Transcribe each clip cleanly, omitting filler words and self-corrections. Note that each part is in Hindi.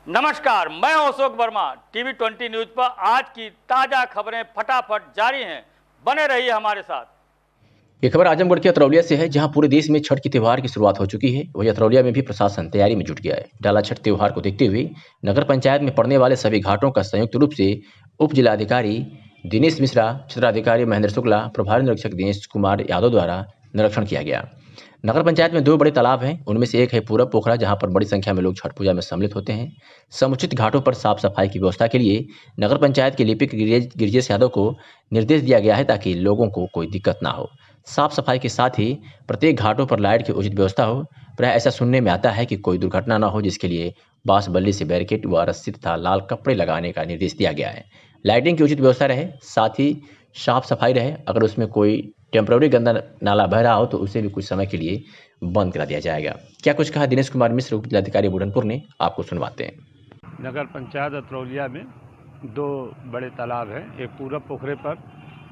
नमस्कार, मैं अशोक वर्मा। टीवी 20 न्यूज पर आज की ताजा खबरें फटाफट जारी हैं। बने रहिए हमारे साथ। ये खबर आजमगढ़ के अतरौलिया से है, जहां पूरे देश में छठ के त्योहार की शुरुआत हो चुकी है। वहीं अतरौलिया में भी प्रशासन तैयारी में जुट गया है। डाला छठ त्योहार को देखते हुए नगर पंचायत में पड़ने वाले सभी घाटों का संयुक्त रूप से उप जिलाधिकारी दिनेश मिश्रा, क्षेत्राधिकारी महेंद्र शुक्ला, प्रभारी निरीक्षक दिनेश कुमार यादव द्वारा निरीक्षण किया गया। नगर पंचायत में 2 बड़े तालाब हैं। उनमें से एक है पूरब पोखरा, जहां पर बड़ी संख्या में लोग छठ पूजा में सम्मिलित होते हैं। समुचित घाटों पर साफ सफाई की व्यवस्था के लिए नगर पंचायत के लिपिक गिरिजेश यादव को निर्देश दिया गया है, ताकि लोगों को कोई दिक्कत ना हो। साफ सफाई के साथ ही प्रत्येक घाटों पर लाइट की उचित व्यवस्था हो। प्राय ऐसा सुनने में आता है कि कोई दुर्घटना ना हो, जिसके लिए बांस बल्ली से बैरिकेड व रस्सी तथा लाल कपड़े लगाने का निर्देश दिया गया है। लाइटिंग की उचित व्यवस्था रहे, साथ ही साफ सफाई रहे। अगर उसमें कोई टेम्पररी गंदा नाला बह रहा हो तो उसे भी कुछ समय के लिए बंद करा दिया जाएगा। क्या कुछ कहा दिनेश कुमार मिश्र, उप जिलाधिकारी बुढ़नपुर ने, आपको सुनवाते हैं। नगर पंचायत अतरौलिया में 2 बड़े तालाब हैं। एक पूरब पोखरे पर,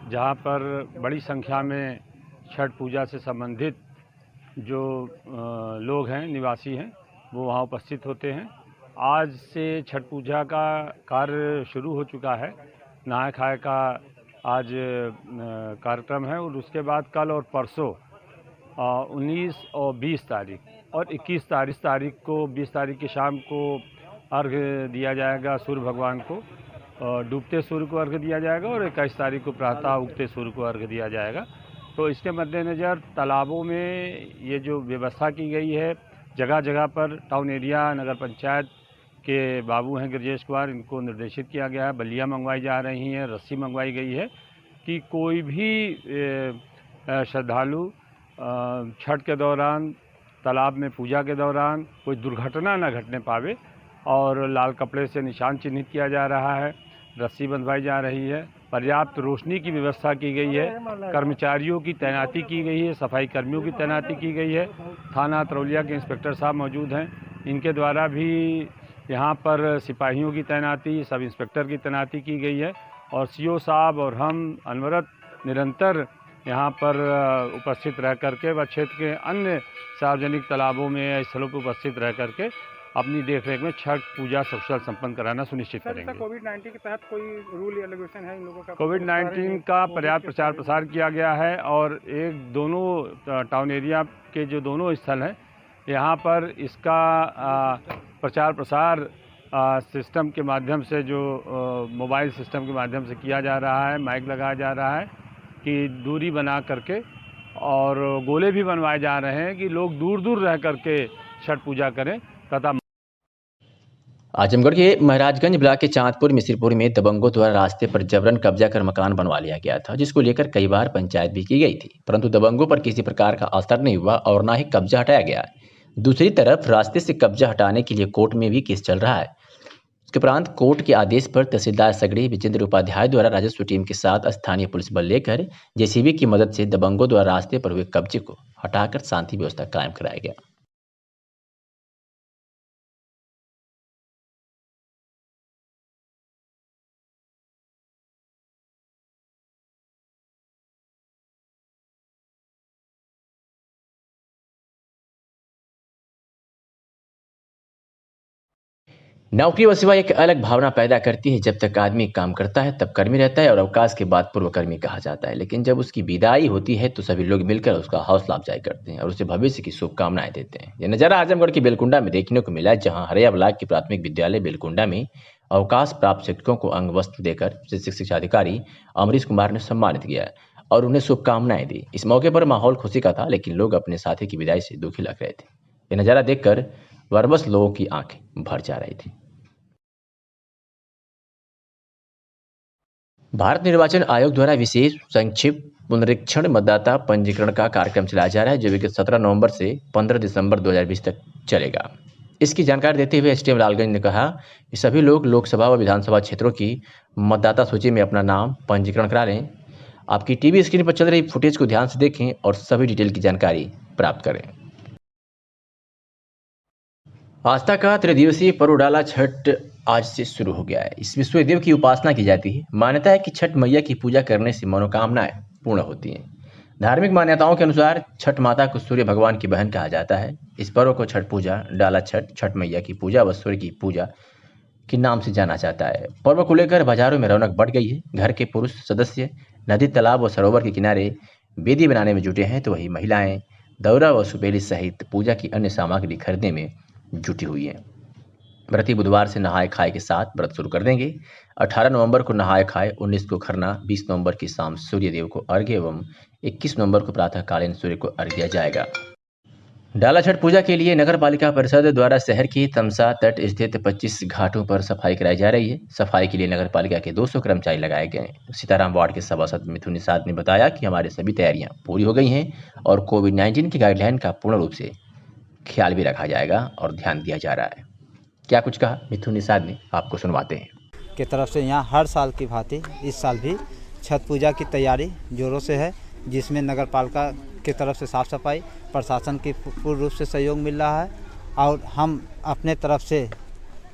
जहां पर बड़ी संख्या में छठ पूजा से संबंधित जो लोग हैं, निवासी हैं, वो वहां उपस्थित होते हैं। आज से छठ पूजा का कार्य शुरू हो चुका है। नहाय खाए का आज कार्यक्रम है और उसके बाद कल और परसों 19 और 20 तारीख और 21 तारीख को 20 तारीख की शाम को अर्घ्य दिया जाएगा सूर्य भगवान को। डूबते सूर्य को अर्घ्य दिया जाएगा और 21 तारीख को प्रातः उगते सूर्य को अर्घ्य दिया जाएगा। तो इसके मद्देनज़र तालाबों में ये जो व्यवस्था की गई है, जगह जगह पर टाउन एरिया नगर पंचायत के बाबू हैं गिरिजेश कुमार, इनको निर्देशित किया गया है। बल्लियाँ मंगवाई जा रही हैं, रस्सी मंगवाई गई है कि कोई भी श्रद्धालु छठ के दौरान तालाब में पूजा के दौरान कोई दुर्घटना न घटने पावे। और लाल कपड़े से निशान चिन्हित किया जा रहा है, रस्सी बंधवाई जा रही है, पर्याप्त रोशनी की व्यवस्था की गई है, कर्मचारियों की तैनाती की गई है, सफाई कर्मियों की तैनाती की गई है। थाना अतरौलिया के इंस्पेक्टर साहब मौजूद हैं, इनके द्वारा भी यहाँ पर सिपाहियों की तैनाती, सब इंस्पेक्टर की तैनाती की गई है। और सीओ साहब और हम अनवरत निरंतर यहाँ पर उपस्थित रह करके व क्षेत्र के अन्य सार्वजनिक तालाबों में स्थलों पर उपस्थित रह करके अपनी देखरेख में छठ पूजा सकुशल संपन्न कराना सुनिश्चित करेंगे। कोविड-19 के तहत कोई रूल या रेगुलेशन है इन लोगों का? कोविड-19 का पर्याप्त प्रचार प्रसार किया गया है और दोनों टाउन एरिया के जो दोनों स्थल हैं, यहाँ पर इसका प्रचार प्रसार सिस्टम के माध्यम से, जो मोबाइल सिस्टम के माध्यम से किया जा रहा है। माइक लगाया जा रहा है कि दूरी बना करके, और गोले भी बनवाए जा रहे हैं कि लोग दूर दूर रह करके छठ पूजा करें तथा। आजमगढ़ के महाराजगंज ब्लॉक के चांदपुर मिश्रपुर में दबंगों द्वारा रास्ते पर जबरन कब्जा कर मकान बनवा लिया गया था, जिसको लेकर कई बार पंचायत भी की गई थी, परंतु दबंगों पर किसी प्रकार का असर नहीं हुआ और ना ही कब्जा हटाया गया। दूसरी तरफ रास्ते से कब्जा हटाने के लिए कोर्ट में भी केस चल रहा है। इसके उपरांत कोर्ट के आदेश पर तहसीलदार सगड़ी विजेंद्र उपाध्याय द्वारा राजस्व टीम के साथ स्थानीय पुलिस बल लेकर जेसीबी की मदद से दबंगों द्वारा रास्ते पर हुए कब्जे को हटाकर शांति व्यवस्था कायम कराया गया। नौकरी व सेवा एक अलग भावना पैदा करती है। जब तक आदमी काम करता है तब कर्मी रहता है और अवकाश के बाद पूर्वकर्मी कहा जाता है, लेकिन जब उसकी विदाई होती है तो सभी लोग मिलकर उसका हौसला अफजाई करते हैं और उसे भविष्य की शुभकामनाएं देते हैं। यह नजारा आजमगढ़ के बेलकुंडा में देखने को मिला, जहां हरिया ब्लॉक की प्राथमिक विद्यालय बेलकुंडा में अवकाश प्राप्त शिक्षकों को अंग वस्त्र देकर शिक्षा अधिकारी अमरीश कुमार ने सम्मानित किया और उन्हें शुभकामनाएं दी। इस मौके पर माहौल खुशी का था, लेकिन लोग अपने साथी की विदाई से दुखी लग रहे थे। यह नजारा देखकर वर्बस लोगों की आंखें भर जा रही थी। भारत निर्वाचन आयोग द्वारा विशेष संक्षिप्त पुनरीक्षण मतदाता पंजीकरण का कार्यक्रम चलाया जा रहा है, जो विगत 17 नवंबर से 15 दिसंबर 2020 तक चलेगा। इसकी जानकारी देते हुए एसडीएम लालगंज ने कहा कि सभी लोग लोकसभा व विधानसभा क्षेत्रों की मतदाता सूची में अपना नाम पंजीकरण करा लें। आपकी टीवी स्क्रीन पर चल रही फुटेज को ध्यान से देखें और सभी डिटेल की जानकारी प्राप्त करें। आस्था का त्रिदिवसीय पर्व डाला छठ आज से शुरू हो गया है। इस विश्व देव की उपासना की जाती है। मान्यता है कि छठ मैया की पूजा करने से मनोकामनाएं पूर्ण होती हैं। धार्मिक मान्यताओं के अनुसार छठ माता को सूर्य भगवान की बहन कहा जाता है। इस पर्व को छठ पूजा, डाला छठ, छठ मैया की पूजा व सूर्य की पूजा के नाम से जाना जाता है। पर्व को लेकर बाजारों में रौनक बढ़ गई है। घर के पुरुष सदस्य नदी, तालाब और सरोवर के किनारे वेदी बनाने में जुटे हैं, तो वही महिलाएं दौरा व सुपेली सहित पूजा की अन्य सामग्री खरीदने में जुटी हुई हैं। व्रती बुधवार से नहाय खाए के साथ व्रत शुरू कर देंगे। 18 नवंबर को नहाय खाए, 19 को खरना, 20 नवंबर की शाम सूर्य देव को अर्घ्य एवं 21 नवंबर को प्रातःकालीन सूर्य को अर्घ्य दिया जाएगा। डाला छठ पूजा के लिए नगर पालिका परिषद द्वारा शहर की तमसा तट स्थित 25 घाटों पर सफाई कराई जा रही है। सफाई के लिए नगर पालिका के 200 कर्मचारी लगाए गए हैं। सीताराम वार्ड के सभासद मिथुन निषाद ने बताया कि हमारे सभी तैयारियां पूरी हो गई हैं और कोविड-19 की गाइडलाइन का पूर्ण रूप से ख्याल भी रखा जाएगा और ध्यान दिया जा रहा है। क्या कुछ कहा मिथुन निषाद ने, आपको सुनवाते हैं। की तरफ से यहाँ हर साल की भांति इस साल भी छठ पूजा की तैयारी जोरों से है, जिसमें नगर पालिका की तरफ से साफ़ सफाई, प्रशासन की पूर्ण रूप से सहयोग मिल रहा है और हम अपने तरफ से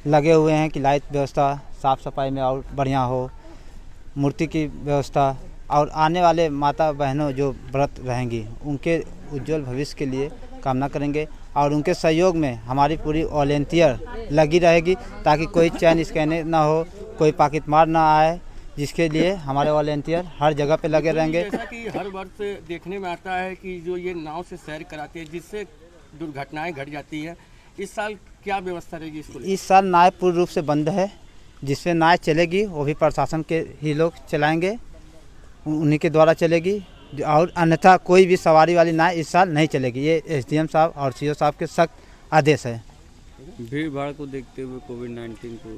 लगे हुए हैं कि लाइट व्यवस्था साफ़ सफाई में और बढ़िया हो, मूर्ति की व्यवस्था और आने वाले माता बहनों जो व्रत रहेंगी उनके उज्जवल भविष्य के लिए कामना करेंगे और उनके सहयोग में हमारी पूरी वॉलेंटियर लगी रहेगी ताकि कोई चैन स्कैनर ना हो, कोई पाकिट मार ना आए, जिसके लिए हमारे वॉलेंटियर हर जगह पे लगे रहेंगे। जैसा कि हर वर्ष देखने में आता है कि जो ये नाव से सैर कराते हैं जिससे दुर्घटनाएं घट जाती हैं, इस साल क्या व्यवस्था रहेगी इसको? इस साल नाव पूर्ण रूप से बंद है, जिससे नाव चलेगी वो भी प्रशासन के ही लोग चलाएंगे, उन्हीं के द्वारा चलेगी और अन्यथा कोई भी सवारी वाली नाव इस साल नहीं चलेगी। ये एसडीएम साहब और सीओ साहब के सख्त आदेश है। भीड़ भाड़ को देखते हुए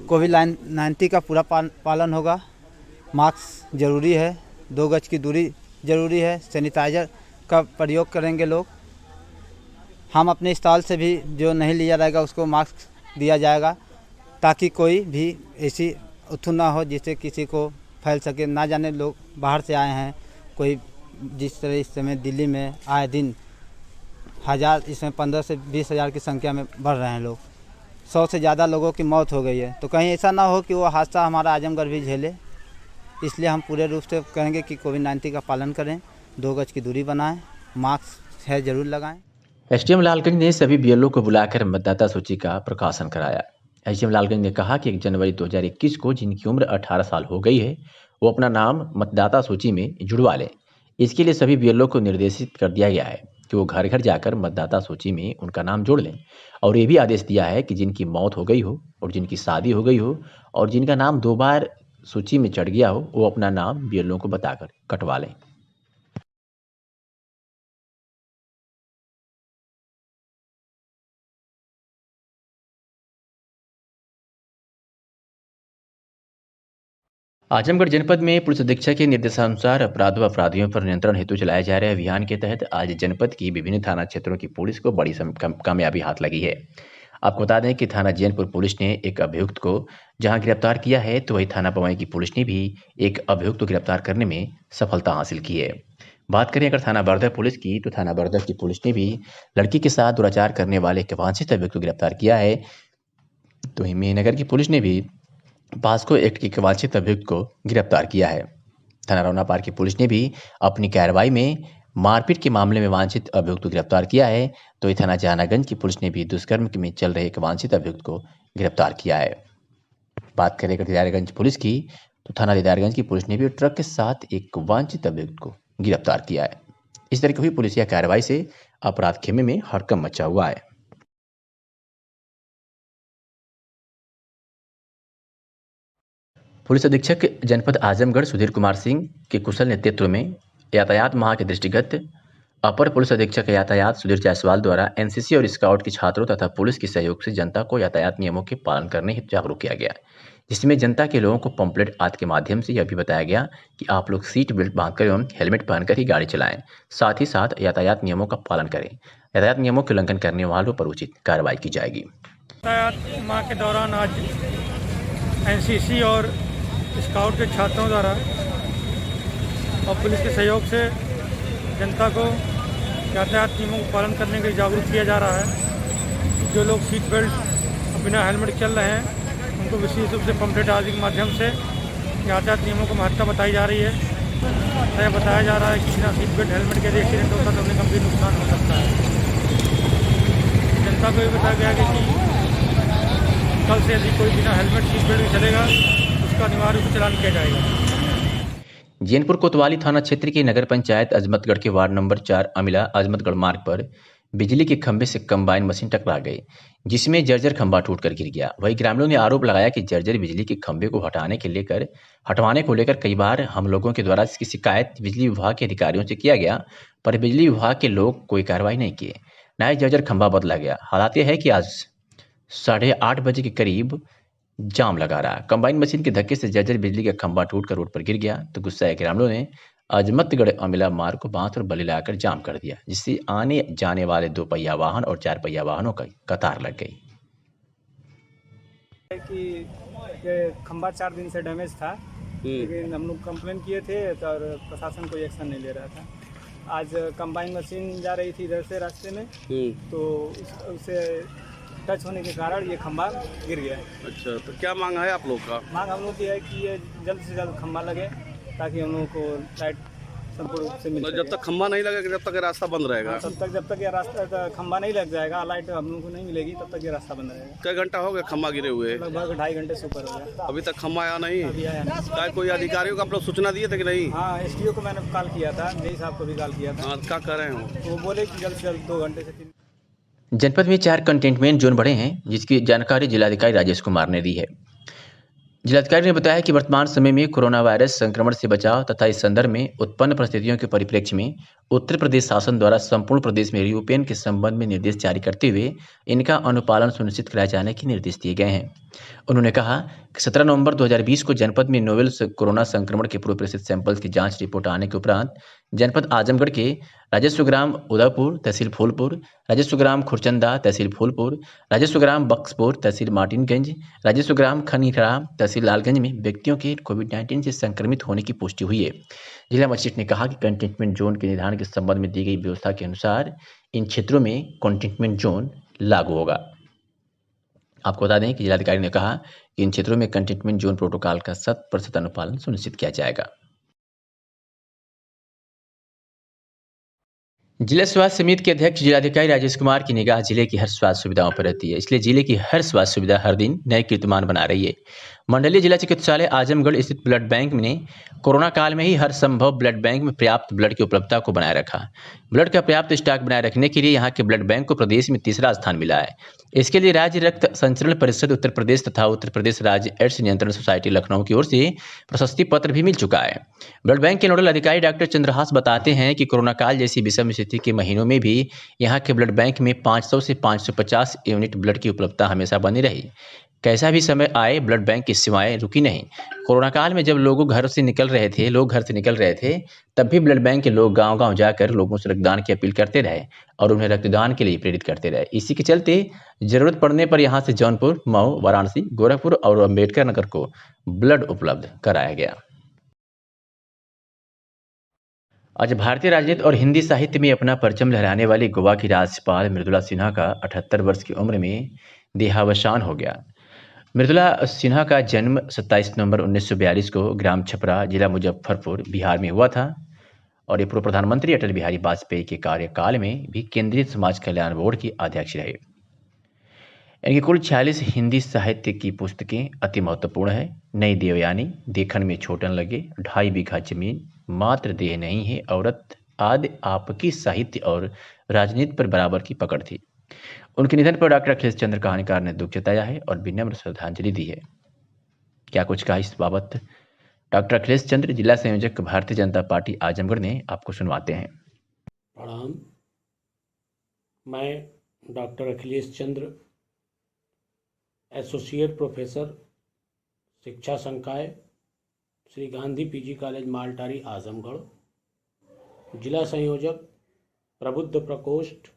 कोविड-19 का पूरा पालन होगा। मास्क जरूरी है, 2 गज की दूरी जरूरी है, सैनिटाइजर का प्रयोग करेंगे लोग। हम अपने स्टॉल से भी जो नहीं लिया जाएगा उसको मास्क दिया जाएगा ताकि कोई भी ऐसी उत्थु ना हो जिससे किसी को फैल सके। ना जाने लोग बाहर से आए हैं, कोई जिस तरह इस समय दिल्ली में आए दिन हज़ार, इसमें 15 से 20 हज़ार की संख्या में बढ़ रहे हैं लोग, 100 से ज़्यादा लोगों की मौत हो गई है। तो कहीं ऐसा ना हो कि वो हादसा हमारा आजमगढ़ भी झेले, इसलिए हम पूरे रूप से कहेंगे कि कोविड-19 का पालन करें, 2 गज की दूरी बनाएं, मास्क है जरूर लगाएं। एसडीएम लालगंज ने सभी बीएलओ को बुलाकर मतदाता सूची का प्रकाशन कराया। एसडीएम लालगंज ने कहा कि 1 जनवरी 2021 को जिनकी उम्र 18 साल हो गई है वो अपना नाम मतदाता सूची में जुड़वा लें। इसके लिए सभी बीएलओ को निर्देशित कर दिया गया है कि वो घर घर जाकर मतदाता सूची में उनका नाम जोड़ लें और ये भी आदेश दिया है कि जिनकी मौत हो गई हो और जिनकी शादी हो गई हो और जिनका नाम 2 बार सूची में चढ़ गया हो वो अपना नाम बीएलओ को बताकर कटवा लें। आजमगढ़ जनपद में पुलिस अधीक्षक के निर्देशानुसार अपराधों व अपराधियों पर नियंत्रण हेतु चलाए जा रहे अभियान के तहत आज जनपद की विभिन्न थाना क्षेत्रों की पुलिस को बड़ी कामयाबी हाथ लगी है। आपको बता दें कि थाना जैनपुर पुलिस ने एक अभियुक्त को जहां गिरफ्तार किया है, तो वही थाना पवाई की पुलिस ने भी एक अभियुक्त को गिरफ्तार करने में सफलता हासिल की है। बात करें अगर थाना बरदह पुलिस की, तो थाना बरदह की पुलिस ने भी लड़की के साथ दुराचार करने वाले एक वांछित अभियुक्त को गिरफ्तार किया है। तो वहीं मेहनगर की पुलिस ने भी पास्को एक्ट के वांछित अभियुक्त को गिरफ्तार किया है। थाना रौनापार की पुलिस ने भी अपनी कार्रवाई में मारपीट के मामले में वांछित अभियुक्त को गिरफ्तार किया है। तो ये थाना जहानागंज की पुलिस ने भी दुष्कर्म में चल रहे एक वांछित अभियुक्त को गिरफ्तार किया है। बात करें अगर दीदारगंज पुलिस की, तो थाना दीदारगंज की पुलिस ने भी ट्रक के साथ एक वांछित अभियुक्त को गिरफ्तार किया है। इस तरह की हुई पुलिसिया कार्रवाई से अपराध खेमे में हड़कंप मचा हुआ है। पुलिस अधीक्षक जनपद आजमगढ़ सुधीर कुमार सिंह के कुशल नेतृत्व में यातायात माह के दृष्टिगत अपर पुलिस अधीक्षक यातायात सुधीर जायसवाल द्वारा एनसीसी और स्काउट के छात्रों तथा पुलिस के सहयोग से जनता को यातायात नियमों के पालन करने हेतु जागरूक किया गया, जिसमें जनता के लोगों को पंपलेट आदि के माध्यम से यह भी बताया गया कि आप लोग सीट बेल्ट बांधकर एवं हेलमेट पहनकर ही गाड़ी चलाएं, साथ ही साथ यातायात नियमों का पालन करें। यातायात नियमों के उल्लंघन करने वालों पर उचित कार्रवाई की जाएगी। यातायात माह के दौरान आज एनसीसी और स्काउट के छात्रों द्वारा और पुलिस के सहयोग से जनता को यातायात नियमों का पालन करने के लिए जागरूक किया जा रहा है। जो लोग सीट बेल्ट बिना हेलमेट चल रहे हैं उनको विशेष रूप से पंपलेट आदि के माध्यम से यातायात नियमों को महत्ता बताई जा रही है। यह बताया जा रहा है कि बिना सीट बेल्ट हेलमेट के एक्सीडेंट होता तो उन्हें गंभीर नुकसान हो सकता है। जनता को ये बताया गया कि कल से यदि कोई बिना हेलमेट सीट बेल्ट भी चलेगा उसका अनिवार्य रूप से चालान किया जाएगा। जैनपुर कोतवाली थाना क्षेत्र की नगर पंचायत अजमतगढ़ के वार्ड नंबर 4 अमिला अजमतगढ़ मार्ग पर बिजली के खंभे से कंबाइन मशीन टकरा गई, जिसमें जर्जर खंभा टूटकर गिर गया। वहीं ग्रामीणों ने आरोप लगाया कि जर्जर बिजली के खंभे को हटवाने को लेकर कई बार हम लोगों के द्वारा इसकी शिकायत बिजली विभाग के अधिकारियों से किया गया, पर बिजली विभाग के लोग कोई कार्रवाई नहीं किए, न ही जर्जर खंभा बदला गया। हालात यह है कि आज 8:30 बजे के करीब जाम लगा रहा। कंबाइन मशीन के धक्के से जर्जर बिजली का खंभा टूटकर रोड पर गिर गया, तो गुस्साए ग्रामीणों ने अजमतगढ़ अमिला मार्ग को बांस और बल्ली लगाकर जाम कर दिया, जिससे आने जाने वाले 2 पहिया वाहन और 4 पहिया वाहनों का कतार लग गई। कि ये खंभा 4 दिन से डैमेज था, लेकिन हम लोग कंप्लेन किए थे और प्रशासन कोई एक्शन नहीं ले रहा था। आज कंबाइन मशीन जा रही थी इधर से रास्ते में, तो उससे टच होने के कारण ये खंभा गिर गया। अच्छा, तो क्या मांग है आप लोग का? मांग हम लोग की है कि ये जल्द से जल्द खंभा लगे ताकि हम लोगों को लाइट संपूर्ण रूप से मिल सके। जब तक खंभा नहीं लगेगा जब तक रास्ता बंद रहेगा? जब तक ये रास्ता खंभा नहीं लग जाएगा, लाइट हम लोग को नहीं मिलेगी, तब तक ये रास्ता बंद रहेगा। क्या घंटा हो गया खंभा गिरे हुए? लगभग 2.5 घंटे से ऊपर हो गया। अभी तक खंभा आया नहीं? अभी आया नहीं। क्या कोई अधिकारियों को आप लोग सूचना दिए थे कि नहीं? हाँ, SDO को मैंने कॉल किया था, जय साहब को भी कॉल किया था। हाँ, क्या कर रहे हो? तो वो बोले कि जल्द से जल्द 2 घंटे से 3। जनपद में 4 कंटेनमेंट जोन बढ़े हैं, जिसकी जानकारी जिलाधिकारी राजेश कुमार ने दी है। जिलाधिकारी ने बताया कि वर्तमान समय में कोरोना वायरस संक्रमण से बचाव तथा इस संदर्भ में उत्पन्न परिस्थितियों के परिप्रेक्ष्य में उत्तर प्रदेश शासन द्वारा संपूर्ण प्रदेश में रीओपन के संबंध में निर्देश जारी करते हुए इनका अनुपालन सुनिश्चित कराए जाने के निर्देश दिए गए हैं। उन्होंने कहा कि 17 नवंबर 2020 को जनपद में नोवेल कोरोना संक्रमण के पूर्व प्रेषित सैंपल्स की जांच रिपोर्ट आने के उपरांत जनपद आजमगढ़ के राजस्व ग्राम उदयपुर तहसील फूलपुर, राजस्व ग्राम खुरचंदा तहसील फूलपुर, राजस्व ग्राम बक्सपुर तहसील मार्टिनगंज, राजस्व ग्राम खनीराम तहसील लालगंज में व्यक्तियों के कोविड-19 से संक्रमित होने की पुष्टि हुई है। जिला मजिस्ट्रेट ने कहा कि कंटेनमेंट जोन के निर्धारण के संबंध में दी गई व्यवस्था के अनुसार इन क्षेत्रों में कंटेनमेंट जोन लागू होगा। आपको बता दें कि जिलाधिकारी ने कहा कि इन क्षेत्रों में कंटेनमेंट जोन प्रोटोकॉल का 100% अनुपालन सुनिश्चित किया जाएगा। जिला स्वास्थ्य समिति के अध्यक्ष जिलाधिकारी राजेश कुमार की निगाह जिले की हर स्वास्थ्य सुविधाओं पर रहती है, इसलिए जिले की हर स्वास्थ्य सुविधा हर दिन नए कीर्तिमान बना रही है। मंडलीय जिला चिकित्सालय आजमगढ़ स्थित ब्लड बैंक ने कोरोना काल में ही हर संभव ब्लड बैंक में पर्याप्त ब्लड की उपलब्धता को बनाए रखा। ब्लड का पर्याप्त स्टॉक बनाए रखने के लिए यहाँ के ब्लड बैंक को प्रदेश में 3रा स्थान मिला है। इसके लिए राज्य रक्त संचरण परिषद उत्तर प्रदेश तथा उत्तर प्रदेश राज्य एड्स नियंत्रण सोसाइटी लखनऊ की ओर से प्रशस्ति पत्र भी मिल चुका है। ब्लड बैंक के नोडल अधिकारी डॉक्टर चंद्रहास बताते हैं कि कोरोना काल जैसी विषम स्थिति के महीनों में भी यहाँ के ब्लड बैंक में 500 से 550 यूनिट ब्लड की उपलब्धता हमेशा बनी रही। कैसा भी समय आए, ब्लड बैंक की सेवाएं रुकी नहीं। कोरोना काल में जब लोग घर से निकल रहे थे तब भी ब्लड बैंक के लोग गांव-गांव जाकर लोगों से रक्तदान की अपील करते रहे और उन्हें रक्तदान के लिए प्रेरित करते रहे। इसी के चलते जरूरत पड़ने पर यहां से जौनपुर, मऊ, वाराणसी, गोरखपुर और अम्बेडकर नगर को ब्लड उपलब्ध कराया गया। आज भारतीय राजनीति और हिंदी साहित्य में अपना परचम लहराने वाली गोवा की राज्यपाल मृदुला सिन्हा का 78 वर्ष की उम्र में देहावसान हो गया। मृदुला सिन्हा का जन्म 27 नवंबर 1942 को ग्राम छपरा, जिला मुजफ्फरपुर, बिहार में हुआ था और ये पूर्व प्रधानमंत्री अटल बिहारी वाजपेयी के कार्यकाल में भी केंद्रीय समाज कल्याण बोर्ड की अध्यक्ष रहे। इनकी कुल 46 हिंदी साहित्य की पुस्तकें अति महत्वपूर्ण है। नई देवयानी, देखन में छोटन लगे, 2.5 बीघा जमीन, मात्र देह नहीं है औरत आदि आपकी साहित्य और राजनीति पर बराबर की पकड़ थी। उनके निधन पर डॉक्टर अखिलेश चंद्र कहानीकार ने दुख जताया है और विनम्र श्रद्धांजलि दी है। क्या कुछ कहा इस बाबत डॉक्टर अखिलेश चंद्र, जिला संयोजक भारतीय जनता पार्टी आजमगढ़ ने, आपको सुनवाते हैं। प्रणाम, मैं डॉक्टर अखिलेश चंद्र, एसोसिएट प्रोफेसर, शिक्षा संकाय, श्री गांधी पीजी कॉलेज मालटारी आजमगढ़, जिला संयोजक प्रबुद्ध प्रकोष्ठ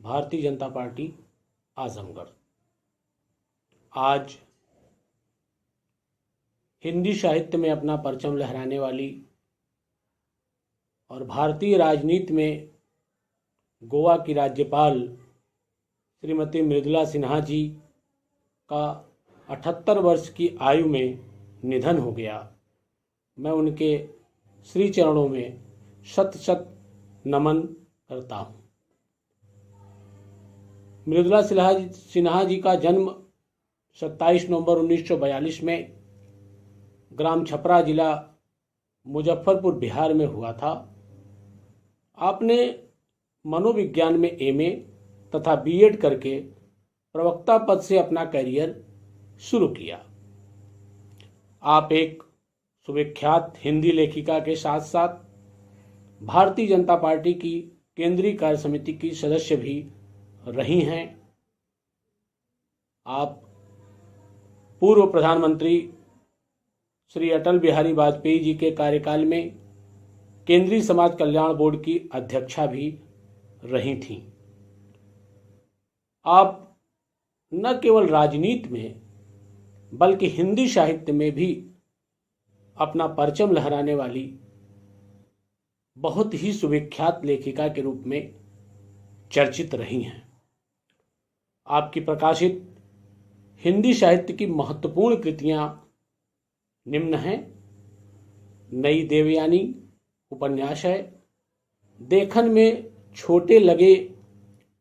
भारतीय जनता पार्टी आजमगढ़, आज हिंदी साहित्य में अपना परचम लहराने वाली और भारतीय राजनीति में गोवा की राज्यपाल श्रीमती मृदुला सिन्हा जी का 78 वर्ष की आयु में निधन हो गया। मैं उनके श्री चरणों में शत शत नमन करता हूँ। मृदुला सिन्हा जी का जन्म 27 नवंबर 1942 में ग्राम छपरा जिला मुजफ्फरपुर बिहार में हुआ था। आपने मनोविज्ञान में एमए तथा बीएड करके प्रवक्ता पद से अपना करियर शुरू किया। आप एक सुविख्यात हिंदी लेखिका के साथ साथ भारतीय जनता पार्टी की केंद्रीय कार्य समिति की सदस्य भी रही हैं। आप पूर्व प्रधानमंत्री श्री अटल बिहारी वाजपेयी जी के कार्यकाल में केंद्रीय समाज कल्याण बोर्ड की अध्यक्षा भी रही थीं। आप न केवल राजनीति में बल्कि हिंदी साहित्य में भी अपना परचम लहराने वाली बहुत ही सुविख्यात लेखिका के रूप में चर्चित रही हैं। आपकी प्रकाशित हिंदी साहित्य की महत्वपूर्ण कृतियां निम्न हैं। नई देवयानी उपन्यास है, देखन में छोटे लगे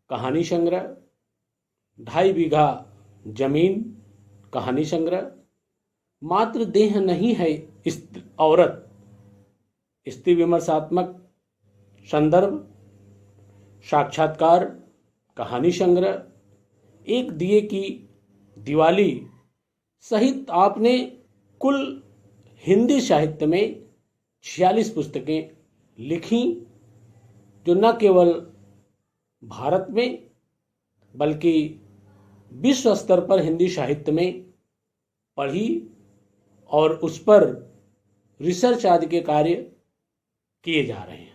कहानी संग्रह, 2.5 बीघा जमीन कहानी संग्रह, मात्र देह नहीं है औरत स्त्री विमर्शात्मक संदर्भ, साक्षात्कार कहानी संग्रह, एक दिए की दिवाली सहित आपने कुल हिंदी साहित्य में 46 पुस्तकें लिखी, जो न केवल भारत में बल्कि विश्व स्तर पर हिंदी साहित्य में पढ़ी और उस पर रिसर्च आदि के कार्य किए जा रहे हैं।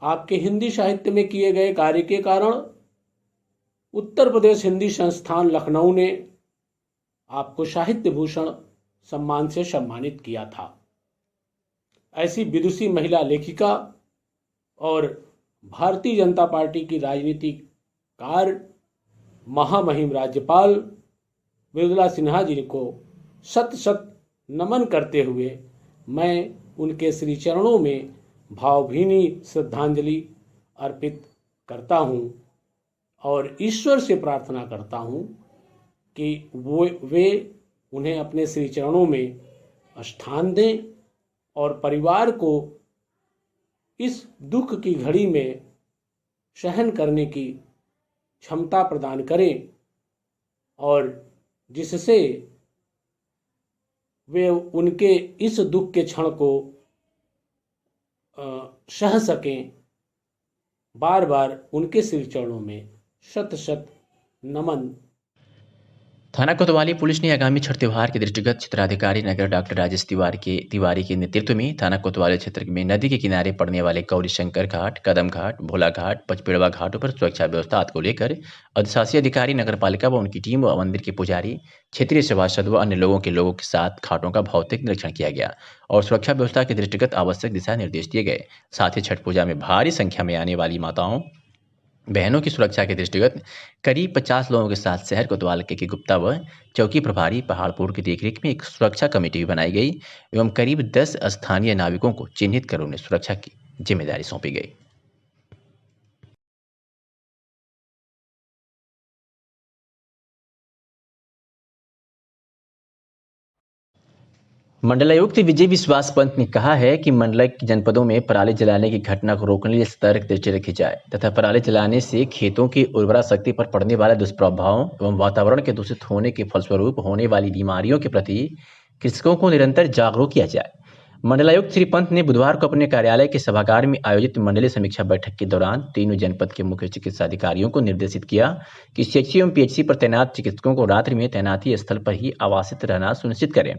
आपके हिंदी साहित्य में किए गए कार्य के कारण उत्तर प्रदेश हिंदी संस्थान लखनऊ ने आपको साहित्य भूषण सम्मान से सम्मानित किया था। ऐसी विदुषी महिला लेखिका और भारतीय जनता पार्टी की राजनीतिकार महामहिम राज्यपाल मृदुला सिन्हा जी को शत शत नमन करते हुए मैं उनके श्री चरणों में भावभीनी श्रद्धांजलि अर्पित करता हूं और ईश्वर से प्रार्थना करता हूं कि वे उन्हें अपने श्री चरणों में स्थान दें और परिवार को इस दुख की घड़ी में सहन करने की क्षमता प्रदान करें और जिससे वे उनके इस दुख के क्षण को सह सकें। बार बार उनके श्री चरणों में शत शत नमन। थाना कोतवाली पुलिस ने आगामी छठ त्योहार के दृष्टिगत क्षेत्राधिकारी नगर डॉक्टर राजेश तिवारी के नेतृत्व में थाना कोतवाली क्षेत्र में नदी के किनारे पड़ने वाले गौरी शंकर घाट, कदम घाट, भोला घाट, पचपेड़वा घाटों पर सुरक्षा व्यवस्था को लेकर अधिशासी अधिकारी नगर पालिका व उनकी टीम व मंदिर के पुजारी, क्षेत्रीय सभासद व अन्य लोगों के साथ घाटों का भौतिक निरीक्षण किया गया और सुरक्षा व्यवस्था के दृष्टिगत आवश्यक दिशा निर्देश दिए गए। साथ ही छठ पूजा में भारी संख्या में आने वाली माताओं बहनों की सुरक्षा के दृष्टिगत करीब 50 लोगों के साथ शहर कोतवाल के गुप्ता व चौकी प्रभारी पहाड़पुर की देखरेख में एक सुरक्षा कमेटी भी बनाई गई एवं करीब 10 स्थानीय नाविकों को चिन्हित कर उन्हें सुरक्षा की जिम्मेदारी सौंपी गई। मंडलायुक्त विजय विश्वास पंत ने कहा है कि मंडल जनपदों में पराली जलाने की घटना को रोकने के लिए सतर्क दृष्टि रखी जाए तथा पराली जलाने से खेतों की उर्वरा शक्ति पर पड़ने वाले दुष्प्रभावों एवं वातावरण के दूषित होने के फलस्वरूप होने वाली बीमारियों के प्रति कृषकों को निरंतर जागरूक किया जाए। मंडलायुक्त श्री पंत ने बुधवार को अपने कार्यालय के सभागार में आयोजित मंडलीय समीक्षा बैठक के दौरान तीनों जनपद के मुख्य चिकित्सा अधिकारियों को निर्देशित किया कि सीएचसी एवं पीएचसी पर तैनात चिकित्सकों को रात्रि में तैनाती स्थल पर ही आवासित रहना सुनिश्चित करें।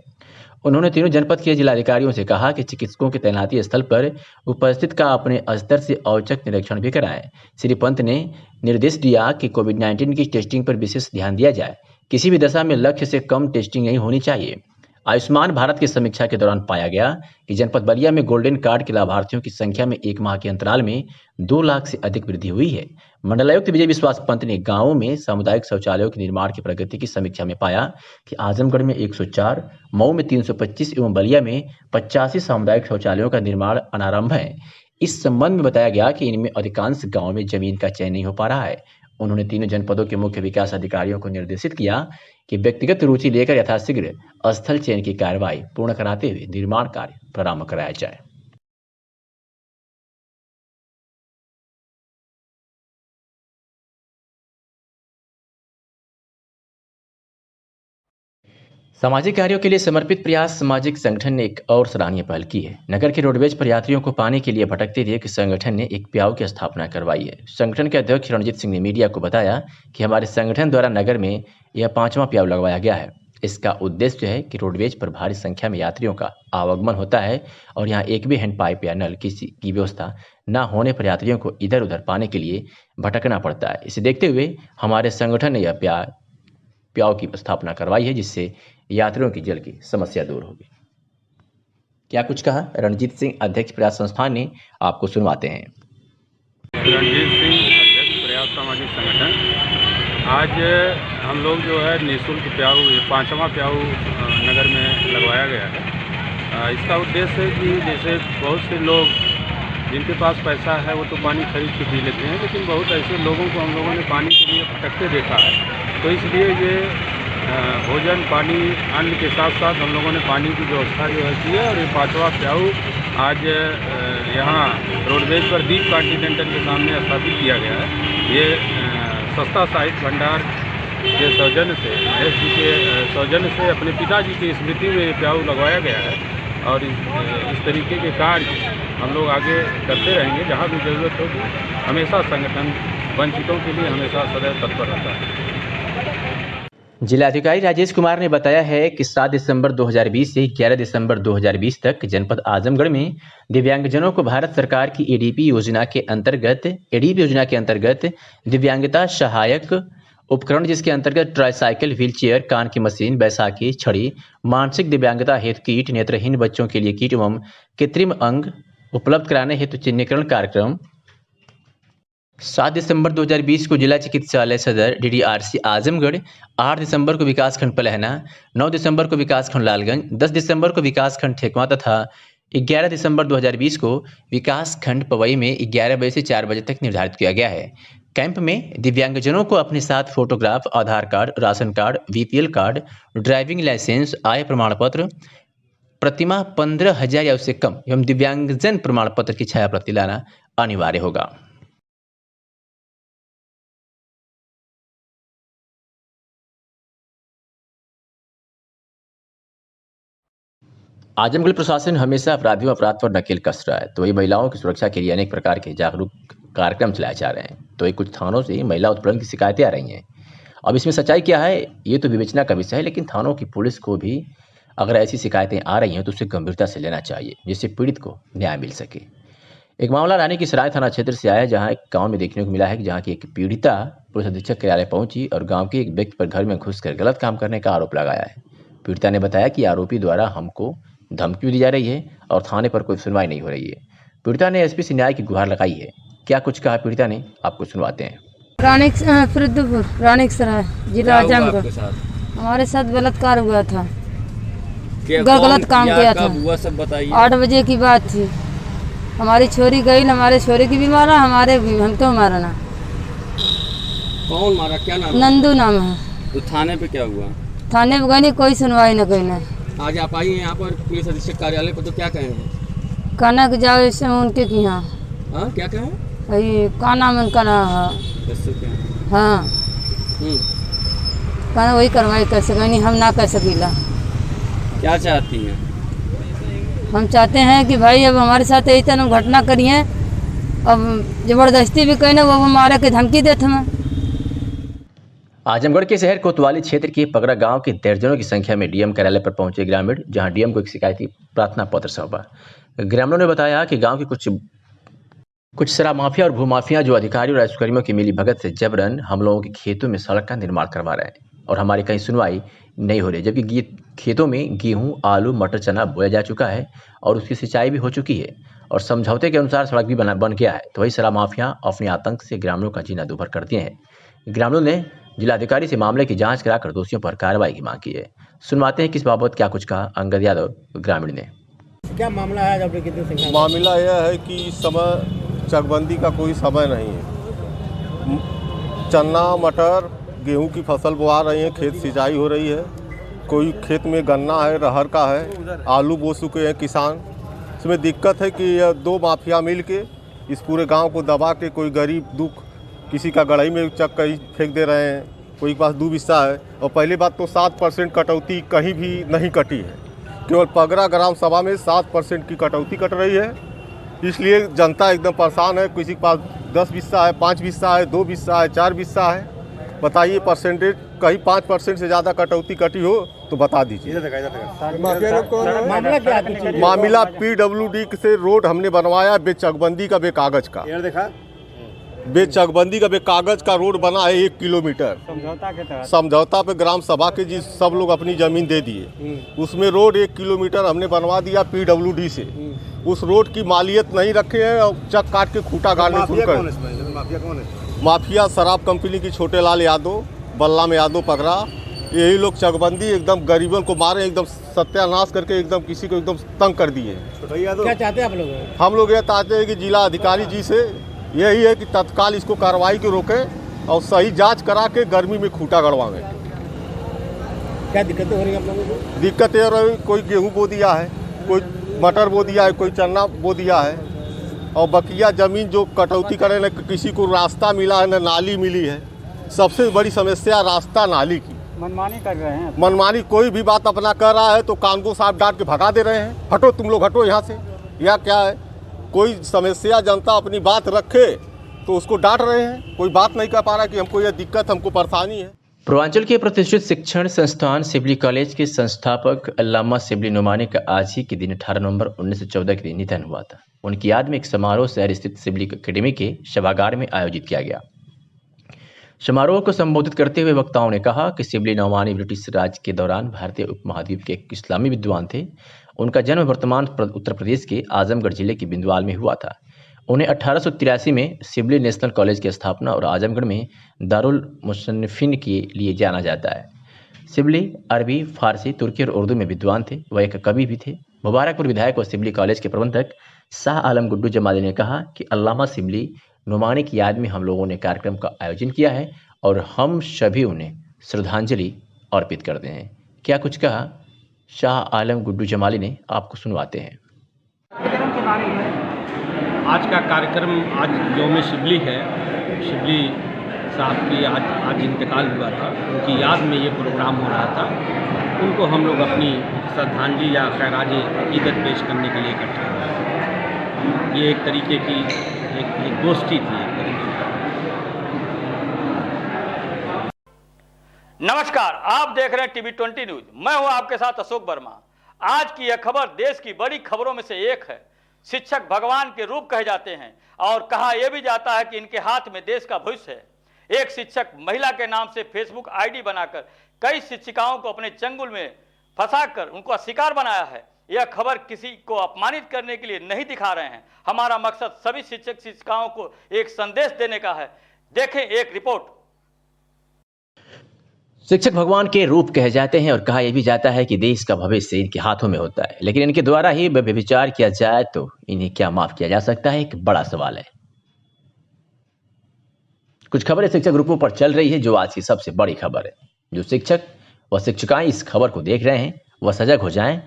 उन्होंने तीनों जनपद के जिलाधिकारियों से कहा कि चिकित्सकों के तैनाती स्थल पर उपस्थित का अपने स्तर से औचक निरीक्षण भी कराएं। श्री पंत ने निर्देश दिया कि कोविड-19 की टेस्टिंग पर विशेष ध्यान दिया जाए। किसी भी दशा में लक्ष्य से कम टेस्टिंग नहीं होनी चाहिए। आयुष्मान भारत की समीक्षा के दौरान पाया गया कि जनपद बलिया में गोल्डन कार्ड के लाभार्थियों की संख्या में 1 माह के अंतराल में 2 लाख से अधिक वृद्धि हुई है। मंडलायुक्त विजय विश्वास पंत ने गांवों में सामुदायिक शौचालयों के निर्माण की प्रगति की समीक्षा में पाया कि आजमगढ़ में 104, मऊ में 325 एवं बलिया में 85 सामुदायिक शौचालयों का निर्माण अनारंभ है। इस संबंध में बताया गया कि इनमें अधिकांश गाँव में जमीन का चयन नहीं हो पा रहा है। उन्होंने तीनों जनपदों के मुख्य विकास अधिकारियों को निर्देशित किया कि व्यक्तिगत रुचि लेकर यथाशीघ्र स्थल चयन की कार्रवाई पूर्ण कराते हुए निर्माण कार्य प्रारंभ कराया जाए। सामाजिक कार्यों के लिए समर्पित प्रयास सामाजिक संगठन ने एक और सराहनीय पहल की है। नगर के रोडवेज पर यात्रियों को पानी के लिए भटकते देख संगठन ने एक प्याऊ की स्थापना करवाई है। संगठन के अध्यक्ष रणजीत सिंह ने मीडिया को बताया कि हमारे संगठन द्वारा नगर में यह 5वां प्याऊ लगवाया गया है। इसका उद्देश्य है कि रोडवेज पर भारी संख्या में यात्रियों का आवागमन होता है और यहाँ एक भी हैंडपाइप या नल की व्यवस्था न होने पर यात्रियों को इधर उधर पाने के लिए भटकना पड़ता है। इसे देखते हुए हमारे संगठन ने यह प्याऊ की स्थापना करवाई है, जिससे यात्रियों की जल की समस्या दूर होगी। क्या कुछ कहा रणजीत सिंह, अध्यक्ष प्रयास संस्थान ने, आपको सुनवाते हैं। रणजीत सिंह, अध्यक्ष प्रयास सामाजिक संगठन। आज हम लोग जो है निःशुल्क प्याऊ, 5वां प्याऊ नगर में लगवाया गया है। इसका उद्देश्य है कि जैसे बहुत से लोग जिनके पास पैसा है वो तो पानी खरीद के पी लेते हैं, लेकिन बहुत ऐसे लोगों को हम लोगों ने पानी के लिए भटकते देखा है। तो इसलिए ये भोजन, पानी, अन्न के साथ साथ हम लोगों ने पानी की व्यवस्था जो है की है। और ये 5वां प्याऊ आज यहाँ रोडवेज पर दीप कॉन्टिनेंटल के सामने स्थापित किया गया है। ये सस्ता साहित्य भंडार के सौजन्य से, महेश जी के सौजन्य से अपने पिताजी की स्मृति में ये प्याऊ लगवाया गया है। और इस तरीके के कार्य हम लोग आगे करते रहेंगे। जहाँ भी ज़रूरत होगी हमेशा संगठन वंचितों के लिए हमेशा सदैव तत्पर रहता है। जिलाधिकारी राजेश कुमार ने बताया है कि 7 दिसंबर 2020 से 11 दिसंबर 2020 तक जनपद आजमगढ़ में दिव्यांगजनों को भारत सरकार की एडीपी योजना के अंतर्गत दिव्यांगता सहायक उपकरण, जिसके अंतर्गत ट्राईसाइकिल, व्हीलचेयर, कान की मशीन, बैसाखी, छड़ी, मानसिक दिव्यांगता हेतु किट, नेत्रहीन बच्चों के लिए किट एवं कृत्रिम अंग उपलब्ध कराने हेतु चिन्हीकरण कार्यक्रम 7 दिसंबर 2020 को जिला चिकित्सालय सदर DDRC आजमगढ़, 8 दिसंबर को विकासखंड पलहना, 9 दिसंबर को विकासखंड लालगंज, 10 दिसंबर को विकासखंड ठेकवा तथा 11 दिसंबर 2020 को विकासखंड पवई में 11 बजे से 4 बजे तक निर्धारित किया गया है। कैंप में दिव्यांगजनों को अपने साथ photograph, Aadhaar card, ration card, BPL card, driving licence, आय प्रमाण पत्र, प्रतिमाह 15,000 या उससे कम एवं दिव्यांगजन प्रमाण पत्र की छाया प्रति लाना अनिवार्य होगा। आजमगढ़ प्रशासन हमेशा अपराधियों अपराध पर नकेल कस रहा है, तो वही महिलाओं की सुरक्षा के लिए अनेक प्रकार के जागरूक कार्यक्रम चलाए जा रहे हैं। तो कुछ थानों से महिला उत्पीड़न की शिकायतें आ रही हैं। अब इसमें सच्चाई क्या है ये तो विवेचना का विषय है, लेकिन थानों की पुलिस को भी अगर ऐसी शिकायतें आ रही हैं तो उसे गंभीरता से लेना चाहिए, जिससे पीड़ित को न्याय मिल सके। एक मामला रानी की सराय थाना क्षेत्र से आया, जहाँ एक गाँव में देखने को मिला है कि जहाँ की एक पीड़िता पुलिस अधीक्षक कार्यालय पहुंची और गाँव के एक व्यक्ति पर घर में घुसकर गलत काम करने का आरोप लगाया है। पीड़िता ने बताया कि आरोपी द्वारा हमको धमकी दी जा रही है और थाने पर कोई सुनवाई नहीं हो रही है। पीड़िता ने SP से न्याय की गुहार लगाई है। क्या कुछ कहा पीड़िता ने, आपको सुनवाते हैं। रानीक सराय, जिला आजमगढ़। हमारे साथ बलात्कार हुआ था, गलत काम किया था। हुआ सब बताइए। 8 बजे की बात थी। हमारी छोरी गई, हमारे छोरी की भी मारा, हमारे भी, हमको मारा ना। कौन मारा, क्या नाम? नंदू नाम है। तो थाने पे क्या हुआ? थाने पे गई नहीं, कोई सुनवाई न कहीं। आज आप आई हैं यहाँ पर पुलिस अधीक्षक कार्यालय पर, तो क्या कहेंगे? कहना कि जाओ इससे उनके की यहाँ। हाँ, क्या कहें? का नाम उनका नाम है। हाँ, कहना वही कार्रवाई कर सके, नहीं हम ना कर सकीला। क्या चाहती हैं? हम चाहते हैं कि भाई अब हमारे साथ यही तरह घटना करिए, अब जबरदस्ती भी कहीं ना वो मारे के धमकी देते हमें। आजमगढ़ के शहर कोतवाली क्षेत्र के पगड़ा गांव के दर्जनों की संख्या में DM कार्यालय पर पहुंचे ग्रामीण, जहां DM को एक शिकायती प्रार्थना पत्र सौंपा। ग्रामीणों ने बताया कि गांव के कुछ शराब माफिया और भूमाफिया जो अधिकारियों और राजस्वकर्मियों की मिली भगत से जबरन हम लोगों के खेतों में सड़क का निर्माण करवा रहे हैं और हमारी कहीं सुनवाई नहीं हो रही, जबकि खेतों में गेहूँ, आलू, मटर, चना बोया जा चुका है और उसकी सिंचाई भी हो चुकी है और समझौते के अनुसार सड़क भी बन गया है। तो वही शराब माफिया अपने आतंक से ग्रामीणों का जीना दूभर कर दिए हैं। ग्रामीणों ने जिलाधिकारी से मामले की जांच कराकर दोषियों पर कार्रवाई की मांग की है। सुनवाते हैं किस बाबत क्या कुछ कहा अंगद यादव ग्रामीण ने। क्या मामला है? मामला यह है कि समय चकबंदी का कोई समय नहीं है। चना मटर गेहूं की फसल बोआ रही है, खेत सिंचाई हो रही है, कोई खेत में गन्ना है, रहर का है, आलू बो चुके हैं किसान। इसमें दिक्कत है कि यह 2 माफिया मिल के इस पूरे गांव को दबा के कोई गरीब दुख किसी का गड़ाई में कहीं फेंक दे रहे हैं, कोई के पास 2 हिस्सा है। और पहली बात तो 7% कटौती कहीं भी नहीं कटी है, केवल पगरा ग्राम सभा में 7% की कटौती कट रही है। इसलिए जनता एकदम परेशान है। किसी के पास 10 हिस्सा है, 5 हिस्सा है, 2 हिस्सा है, 4 हिस्सा है। बताइए परसेंटेज कहीं 5% से ज़्यादा कटौती कटी हो तो बता दीजिए। मामला PWD से रोड हमने बनवाया बेचकबंदी का बेकागज का, बेचकबंदी का बेकागज का रोड बना है 1 किलोमीटर समझौता पे ग्राम सभा के जी सब लोग अपनी ज़मीन दे दिए। उसमें रोड 1 किलोमीटर हमने बनवा दिया PWD से। उस रोड की मालियत नहीं रखे हैं और चक काट के खूटा गाड़ने शुरू कर। माफिया शराब कंपनी की छोटे लाल यादव, बलराम यादव पगरा, यही लोग चकबंदी एकदम गरीबों को मारे, एकदम सत्यानाश करके एकदम किसी को एकदम तंग कर दिए। क्या चाहते हैं आप लोग? हम लोग ये चाहते हैं कि जिला अधिकारी जी से यही है कि तत्काल इसको कार्रवाई को रोकें और सही जांच करा के गर्मी में खूटा गड़वाएं। क्या दिक्कतें हो रही हैं आप लोगों को? दिक्कतें हो रही, कोई गेहूँ बो दिया है, कोई मटर बो दिया है, कोई चना बो दिया है, और बकिया ज़मीन जो कटौती करे न किसी को रास्ता मिला है न नाली मिली है। सबसे बड़ी समस्या रास्ता नाली की। मनमानी कर रहे हैं, मनमानी कोई भी बात अपना कर रहा है तो कानून साहब डांट के भगा दे रहे हैं, हटो तुम लोग हटो यहाँ से। या क्या है, कोई समस्या जनता अपनी बात रखे तो उसको डांट रहे हैं, कोई बात नहीं कर पा रहा कि हमको यह दिक्कत, हमको परेशानी है। पूर्वांचल के प्रतिष्ठित शिक्षण संस्थान सिबली कॉलेज के संस्थापक अल्लामा सिबली नुमानी का आज ही के दिन 18 नवंबर 1914 के दिन निधन हुआ था। उनकी याद में एक समारोह शहर स्थित सिबली अकेडमी के सभागार में आयोजित किया गया। समारोह को संबोधित करते हुए वक्ताओं ने कहा कि सिबली नौमानी ब्रिटिश राज के दौरान भारतीय उपमहाद्वीप के एक इस्लामी विद्वान थे। उनका जन्म वर्तमान उत्तर प्रदेश के आजमगढ़ जिले के बिंदवाल में हुआ था। उन्हें 1883 में सिबली नेशनल कॉलेज की स्थापना और आजमगढ़ में दारुल मुसन्निफिन के लिए जाना जाता है। सिबली अरबी, फारसी, तुर्की और उर्दू में विद्वान थे। वह एक कवि भी थे। मुबारकपुर विधायक और सिबली कॉलेज के प्रबंधक शाह आलम गुड्डू जमाली ने कहा कि अल्लामा सिबली नुमानी की याद में हम लोगों ने कार्यक्रम का आयोजन किया है और हम सभी उन्हें श्रद्धांजलि अर्पित करते हैं। क्या कुछ कहा शाह आलम गुड्डू जमाली ने, आपको सुनवाते हैं। आज का कार्यक्रम आज यौम शिबली है। शिबली साहब की आज इंतकाल हुआ था, उनकी याद में ये प्रोग्राम हो रहा था। उनको हम लोग अपनी श्रद्धांजलि या खैराज अकीदत पेश करने के लिए इकट्ठे हुए। ये एक तरीके की एक गोष्ठी थी। नमस्कार, आप देख रहे हैं TV20 न्यूज। मैं हूं आपके साथ अशोक वर्मा। आज की यह खबर देश की बड़ी खबरों में से एक है। शिक्षक भगवान के रूप कहे जाते हैं और कहा यह भी जाता है कि इनके हाथ में देश का भविष्य है। एक शिक्षक महिला के नाम से फेसबुक आईडी बनाकर कई शिक्षिकाओं को अपने चंगुल में फंसाकर उनको शिकार बनाया है। यह खबर किसी को अपमानित करने के लिए नहीं दिखा रहे हैं। हमारा मकसद सभी शिक्षक शिक्षिकाओं को एक संदेश देने का है। देखें एक रिपोर्ट। शिक्षक भगवान के रूप कहे जाते हैं और कहा यह भी जाता है कि देश का भविष्य इनके हाथों में होता है, लेकिन इनके द्वारा ही व्यभिचार किया जाए तो इन्हें क्या माफ किया जा सकता है, एक बड़ा सवाल है। कुछ खबरें शिक्षक ग्रुपों पर चल रही है जो आज की सबसे बड़ी खबर है। जो शिक्षक व शिक्षिकाएं इस खबर को देख रहे हैं वह सजग हो जाएं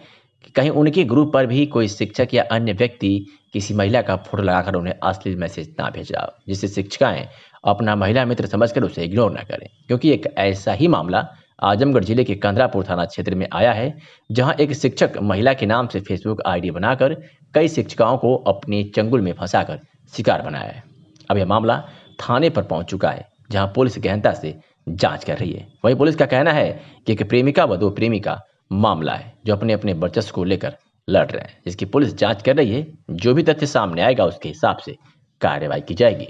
कि कहीं उनके ग्रुप पर भी कोई शिक्षक या अन्य व्यक्ति किसी महिला का फोटो लगाकर उन्हें अश्लील मैसेज ना भेजा, जिससे शिक्षिकाएं अपना महिला मित्र समझकर उसे इग्नोर ना करें। क्योंकि एक ऐसा ही मामला आजमगढ़ जिले के कंदरापुर थाना क्षेत्र में आया है, जहां एक शिक्षक महिला के नाम से फेसबुक आईडी बनाकर कई शिक्षिकाओं को अपने चंगुल में फंसाकर शिकार बनाया है। अब यह मामला थाने पर पहुंच चुका है, जहां पुलिस गहनता से जांच कर रही है। वहीं पुलिस का कहना है कि एक प्रेमिका व 2 प्रेमी का मामला है जो अपने अपने वर्चस्व को लेकर लड़ रहे हैं, जिसकी पुलिस जांच कर रही है। जो भी तथ्य सामने आएगा उसके हिसाब से कार्रवाई की जाएगी।